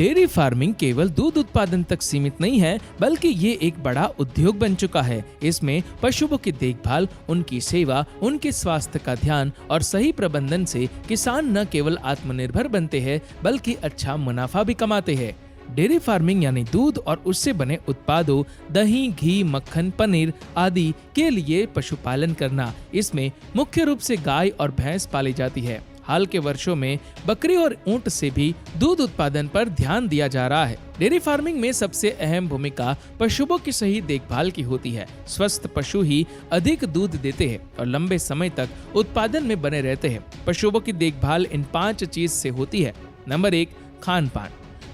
Dairy farming केवल दूध उत्पादन तक सीमित नहीं है, बल्कि ये एक बड़ा उद्योग बन चुका है। इसमें पशुओं की देखभाल, उनकी सेवा, उनके स्वास्थ्य का ध्यान और सही प्रबंधन से किसान न केवल आत्मनिर्भर बनते हैं, बल्कि अच्छा मुनाफा भी कमाते हैं। डेयरी फार्मिंग यानी दूध और उससे बने उत्पादों, दही, घी, मक्खन, पनीर आदि के लिए पशुपालन करना। इसमें मुख्य रूप से गाय और भैंस पाली जाती है। हाल के वर्षों में बकरी और ऊंट से भी दूध उत्पादन पर ध्यान दिया जा रहा है। डेयरी फार्मिंग में सबसे अहम भूमिका पशुओं की सही देखभाल की होती है। स्वस्थ पशु ही अधिक दूध देते हैं और लंबे समय तक उत्पादन में बने रहते हैं। पशुओं की देखभाल इन 5 चीज से होती है। नंबर 1, खान पान।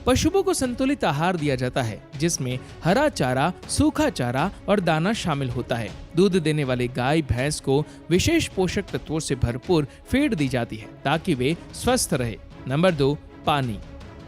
पशुओं को संतुलित आहार दिया जाता है, जिसमें हरा चारा, सूखा चारा और दाना शामिल होता है। दूध देने वाली गाय भैंस को विशेष पोषक तत्वों से भरपूर फीड दी जाती है ताकि वे स्वस्थ रहे। नंबर 2, पानी।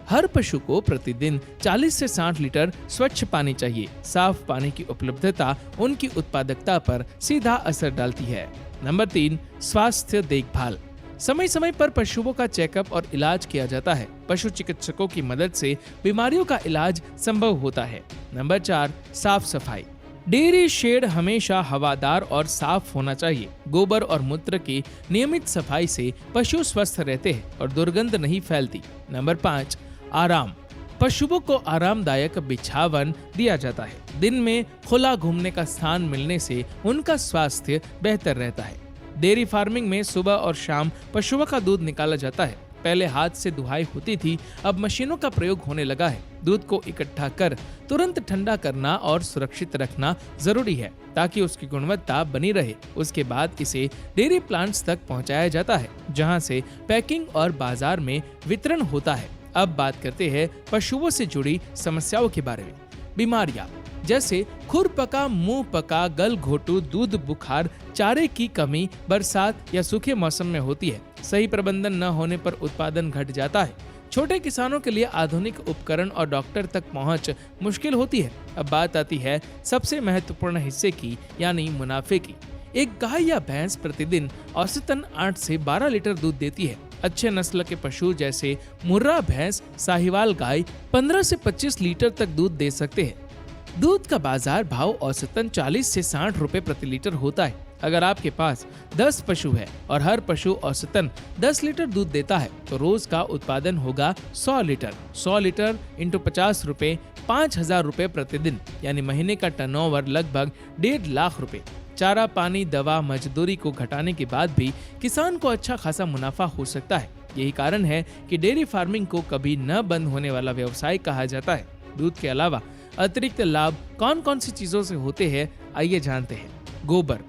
हर पशु को प्रतिदिन 40 से 60 लीटर स्वच्छ पानी चाहिए। साफ पानी की उपलब्धता उनकी उत्पादकता पर सीधा असर डालती है। नंबर 3, स्वास्थ्य देखभाल। समय समय पर पशुओं का चेकअप और इलाज किया जाता है। पशु चिकित्सकों की मदद से बीमारियों का इलाज संभव होता है। नंबर 4, साफ सफाई। डेयरी शेड हमेशा हवादार और साफ होना चाहिए। गोबर और मूत्र की नियमित सफाई से पशु स्वस्थ रहते हैं और दुर्गंध नहीं फैलती। नंबर 5, आराम। पशुओं को आरामदायक बिछावन दिया जाता है। दिन में खुला घूमने का स्थान मिलने से उनका स्वास्थ्य बेहतर रहता है। डेयरी फार्मिंग में सुबह और शाम पशुओं का दूध निकाला जाता है। पहले हाथ से दुहाई होती थी, अब मशीनों का प्रयोग होने लगा है। दूध को इकट्ठा कर तुरंत ठंडा करना और सुरक्षित रखना जरूरी है ताकि उसकी गुणवत्ता बनी रहे। उसके बाद इसे डेयरी प्लांट्स तक पहुंचाया जाता है, जहां से पैकिंग और बाजार में वितरण होता है। अब बात करते हैं पशुओं से जुड़ी समस्याओं के बारे में। बीमारियां जैसे खुरपका, मुंह पका, गलघोटू, दूध बुखार, चारे की कमी बरसात या सूखे मौसम में होती है। सही प्रबंधन न होने पर उत्पादन घट जाता है। छोटे किसानों के लिए आधुनिक उपकरण और डॉक्टर तक पहुंच मुश्किल होती है। अब बात आती है सबसे महत्वपूर्ण हिस्से की, यानी मुनाफे की। एक गाय या भैंस प्रतिदिन औसतन 8 से 12 लीटर दूध देती है। अच्छे नस्ल के पशु जैसे मुर्रा भैंस, साहिवाल गाय 15 से 25 लीटर तक दूध दे सकते हैं। दूध का बाजार भाव औसतन 40 से 60 रुपए प्रति लीटर होता है। अगर आपके पास 10 पशु है और हर पशु औसतन 10 लीटर दूध देता है तो रोज का उत्पादन होगा 100 लीटर। 100 लीटर इंटू 50 रुपए, 5,000 रुपए प्रतिदिन, यानी महीने का टर्नओवर लगभग 1.5 लाख रुपए। चारा, पानी, दवा, मजदूरी को घटाने के बाद भी किसान को अच्छा खासा मुनाफा हो सकता है। यही कारण है कि डेयरी फार्मिंग को कभी न बंद होने वाला व्यवसाय कहा जाता है। दूध के अलावा अतिरिक्त लाभ कौन कौन सी चीजों से होते हैं, आइए जानते हैं। गोबर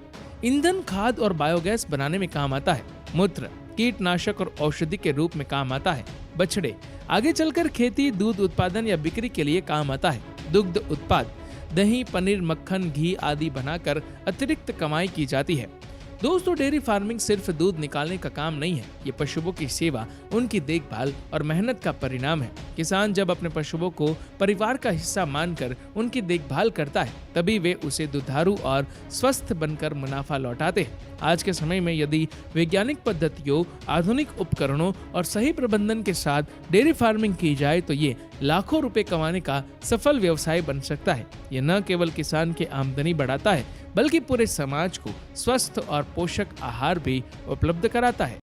ईंधन, खाद और बायोगैस बनाने में काम आता है। मूत्र कीटनाशक और औषधि के रूप में काम आता है। बछड़े आगे चलकर खेती, दूध उत्पादन या बिक्री के लिए काम आता है। दुग्ध उत्पाद दही, पनीर, मक्खन, घी आदि बनाकर अतिरिक्त कमाई की जाती है। दोस्तों, डेयरी फार्मिंग सिर्फ दूध निकालने का काम नहीं है। ये पशुओं की सेवा, उनकी देखभाल और मेहनत का परिणाम है। किसान जब अपने पशुओं को परिवार का हिस्सा मानकर उनकी देखभाल करता है, तभी वे उसे दुधारू और स्वस्थ बनकर मुनाफा लौटाते हैं। आज के समय में यदि वैज्ञानिक पद्धतियों, आधुनिक उपकरणों और सही प्रबंधन के साथ डेयरी फार्मिंग की जाए तो ये लाखों रुपए कमाने का सफल व्यवसाय बन सकता है। ये न केवल किसान की आमदनी बढ़ाता है, बल्कि पूरे समाज को स्वस्थ और पोषक आहार भी उपलब्ध कराता है।